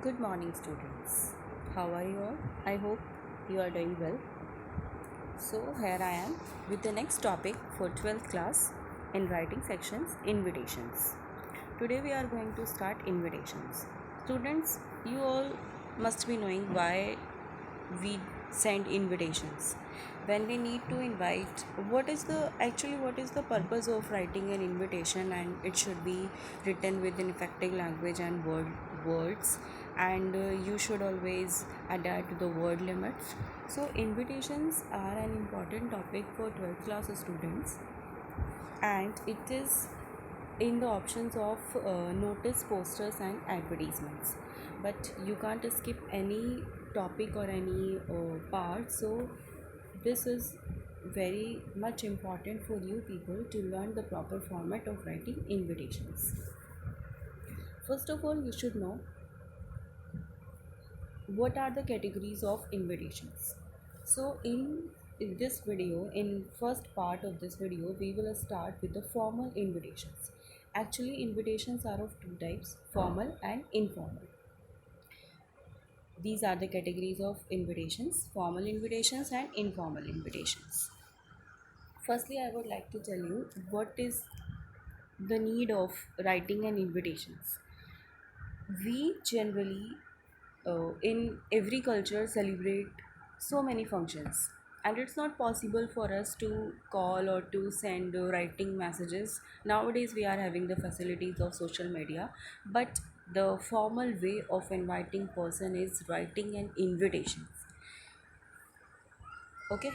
Good morning, students. How are you all? I hope you are doing well. So, here I am with the next topic for 12th class in writing sections invitations. Today, we are going to start invitations. Students, you all must be knowing why we send invitations. When we need to invite, what is the purpose of writing an invitation, and it should be written with an effective language and words, and you should always adhere to the word limits. So invitations are an important topic for 12th class students, and it is in the options of notice, posters and advertisements, but you can't skip any topic or any part. So this is very much important for you people to learn the proper format of writing invitations. First of all, you should know what are the categories of invitations. So in this video, in first part of this video, we will start with the formal invitations. Actually, invitations are of two types: formal and informal. These are the categories of invitations: formal invitations and informal invitations. Firstly, I would like to tell you what is the need of writing an invitations. We generally in every culture celebrate so many functions, and it's not possible for us to call or to send writing messages. Nowadays we are having the facilities of social media, but the formal way of inviting person is writing an invitation. Okay,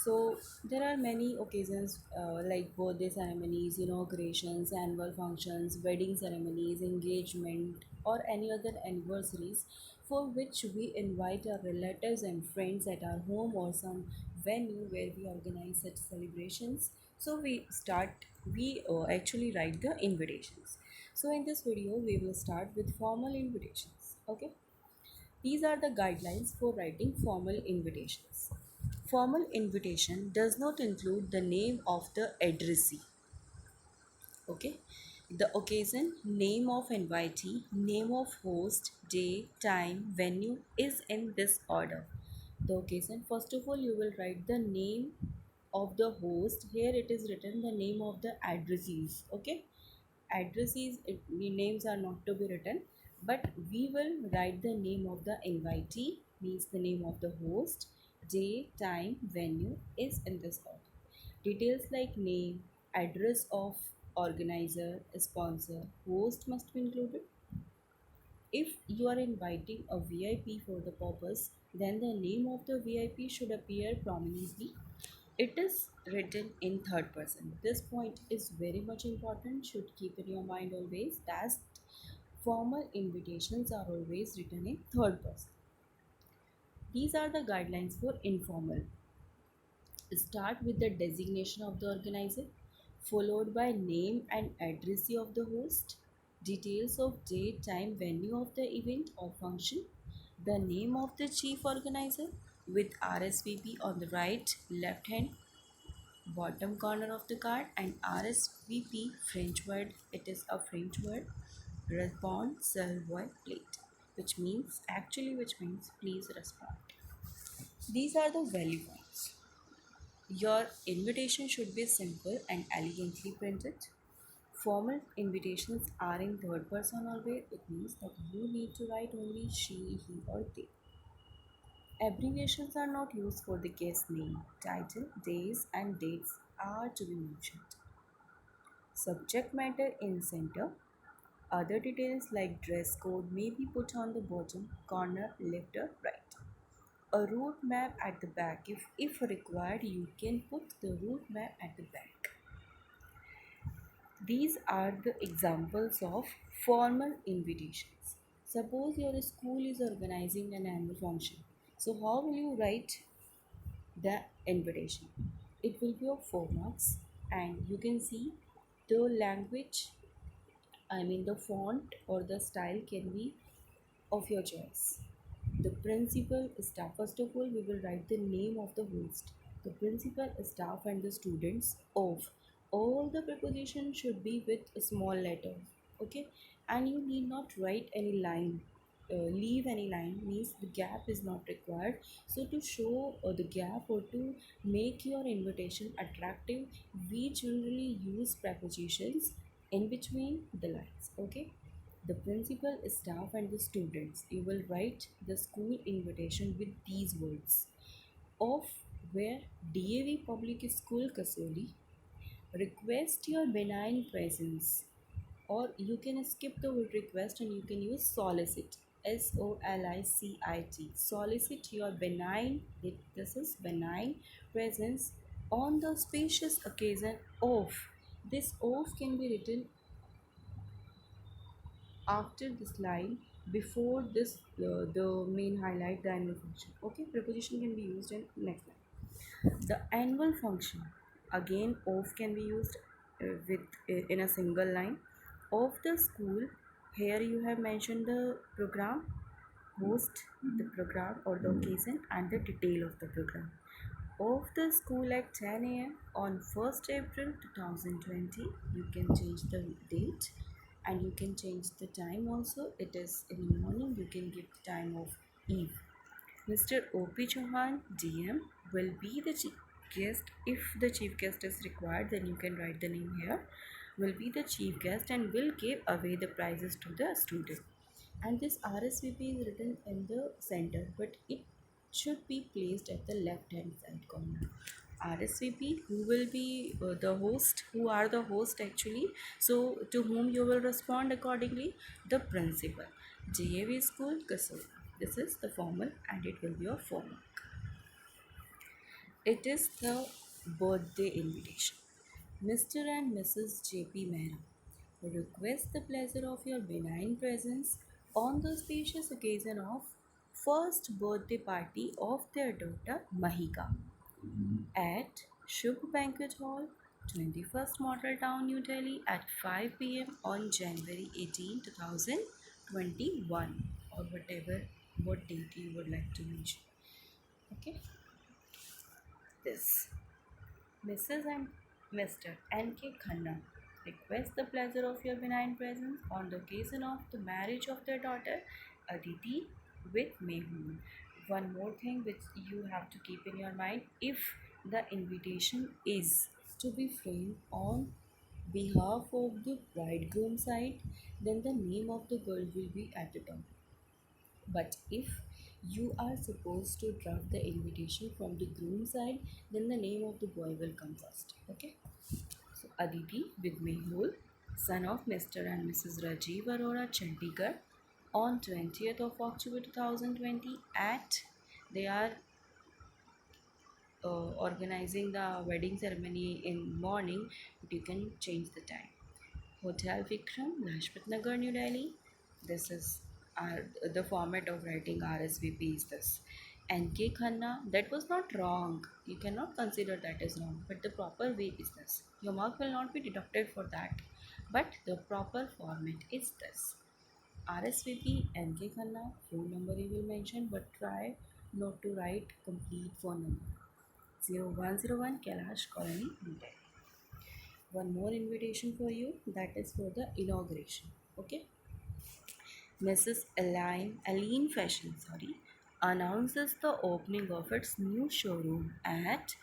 so there are many occasions like birthday ceremonies, inaugurations, annual functions, wedding ceremonies, engagement, or any other anniversaries for which we invite our relatives and friends at our home or some venue where we organize such celebrations. So we actually write the invitations. So in this video, we will start with formal invitations. Okay. These are the guidelines for writing formal invitations. Formal invitation does not include the name of the addressee. Okay. The occasion, name of invitee, name of host, day, time, venue is in this order. The occasion, first of all, you will write the name of the host. Here it is written the name of the addressees. Okay. Addressees, the names are not to be written, but we will write the name of the invitee, means the name of the host, day, time, venue is in this order. Details like name, address of organizer, sponsor, host must be included. If you are inviting a VIP for the purpose, then the name of the VIP should appear prominently. It is written in third person. This point is very much important, should keep in your mind always, that formal invitations are always written in third person. These are the guidelines for informal. Start with the designation of the organizer, followed by name and address of the host, details of date, time, venue of the event or function, the name of the chief organizer with RSVP on the right left hand bottom corner of the card, and RSVP French word, it is a French word, respond serve plate, which means please respond. These are the value points. Your invitation should be simple and elegantly printed. Formal invitations are in third person always. It means that you need to write only she, he, or they. Abbreviations are not used for the guest name, title, days, and dates are to be mentioned. Subject matter in center. Other details like dress code may be put on the bottom corner left or right. A route map at the back. If required, you can put the route map at the back. These are the examples of formal invitations. Suppose your school is organizing an annual function. So, how will you write the invitation? It will be of 4 marks, and you can see the language, the font or the style can be of your choice. The principal staff, first of all, we will write the name of the host, the principal, staff, and the students of. All the prepositions should be with a small letter, okay? And you need not write any line. leave any line means the gap is not required. So to show the gap or to make your invitation attractive, we generally use prepositions in between the lines. Okay, the principal, staff and the students, you will write the school invitation with these words: of where DAV Public School Kasoli request your benign presence, or you can skip the word request and you can use solicit, SOLICIT, solicit your benign, this is benign presence on the spacious occasion of. This of can be written after this line, before this the main highlight, the annual function. Okay, preposition can be used in next line. The annual function, again of can be used with in a single line. Of the school, here you have mentioned the program, host, the program or the occasion and the detail of the program. Of the school at 10 a.m. on 1st April 2020, you can change the date and you can change the time also. It is in the morning, you can give the time of eve. Mr. O.P. Chauhan, DM, will be the chief guest. If the chief guest is required, then you can write the name here. Will be the chief guest and will give away the prizes to the student. And this RSVP is written in the center, but it should be placed at the left hand side corner. RSVP, who will be the host, who are the host actually, so to whom you will respond accordingly, the principal. JAV School Kasol. This is the formal and it will be a formal. It is the birthday invitation. Mr. and Mrs. J.P. Mehra request the pleasure of your benign presence on the spacious occasion of first birthday party of their daughter Mahika at Shubh Banquet Hall, 21st Model Town, New Delhi at 5 p.m. on January 18, 2021, or whatever what date you would like to mention. Okay, this Mrs. and Mr. N.K. Khanna request the pleasure of your benign presence on the occasion of the marriage of their daughter Aditi with Mehul. One more thing which you have to keep in your mind: if the invitation is to be framed on behalf of the bridegroom side, then the name of the girl will be at the top. But if you are supposed to draft the invitation from the groom side, then the name of the boy will come first. Okay. So Aditi with Mehul, son of Mr. and Mrs. Rajiv Arora Chandigarh, on 20th of October 2020 at, they are organizing the wedding ceremony in morning, but you can change the time. Hotel Vikram, Lajpat Nagar, New Delhi. This is the format of writing RSVP is this. NK Khanna, that was not wrong. You cannot consider that as wrong, but the proper way is this. Your mark will not be deducted for that, but the proper format is this. RSVP NK Khanna, phone number you will mention, but try not to write complete phone number. 0101 Kailash Colony, New Delhi. One more invitation for you, that is for the inauguration. Okay, Mrs. Aline Fashion, announces the opening of its new showroom at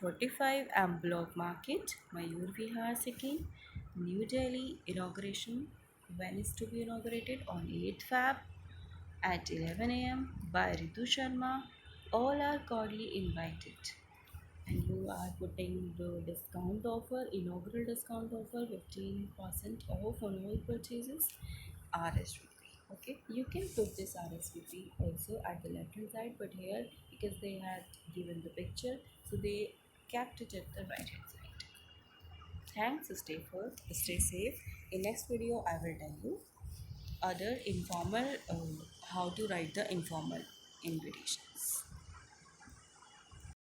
45 M Block Market, Mayur Vihar, Sikkim, New Delhi. Inauguration, when is to be inaugurated? On 8th Feb at 11 a.m. by Ritu Sharma. All are cordially invited. And you are putting the discount offer, inaugural discount offer, 15% off on all purchases, RSVP. Okay, you can put this RSVP also at the left hand side, but here because they had given the picture, so they kept it at the right hand side. Thanks, stay safe. In next video I will tell you other informal how to write the informal invitations.